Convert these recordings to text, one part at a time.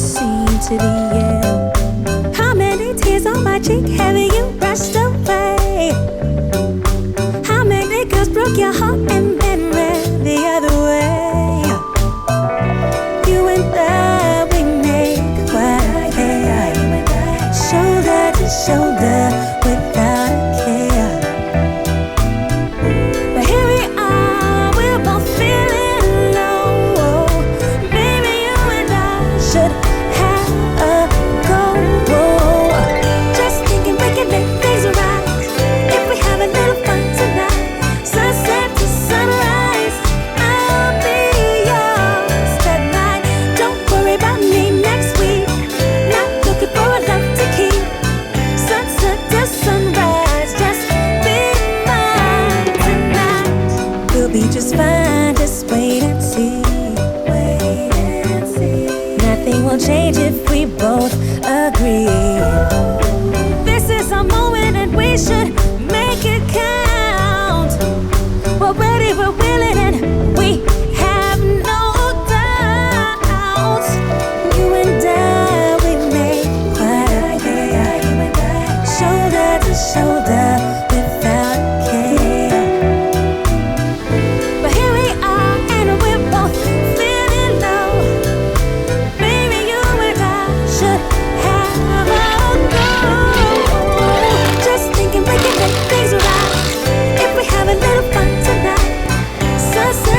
seem to be you. How many tears on my cheek have you brushed away? How many girls broke your heart and then ran the other way? You and I, we make quite a pair, shoulder to shoulder without a care. But here we are, we're both feeling low. Maybe you and I should have a go. Just thinking we can make things right if we have a little fun tonight. Sunset to sunrise, I'll be yours that night. Don't worry about me next week. Not looking for a love to keep. Sunset to sunrise, just be mine tonight. We'll be just fine, just wait and see. Wait and see. Nothing will change if we both agree. This is our moment and we should make it count. We're ready, we're willing, and we have no doubt. You and I, we make quite a pair, shoulder to shoulder without a care. But here we are, and we're both feeling low. Maybe you and I should have a go. Just thinking we can make things right if we have a little fun tonight. Sunset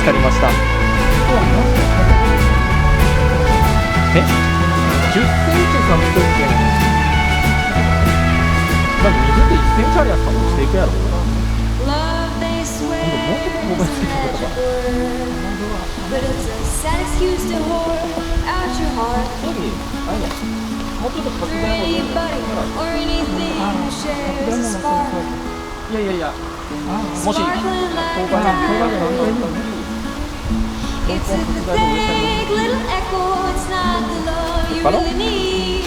助かりました。え、10センチさんといけない。まず水で1センチあるやつかもしていくやろ。もうちょっと僕がついてるとか。もうちょっと拡大をいやいやいや、もし東海It's a pathetic little echo, it's not the love you really need.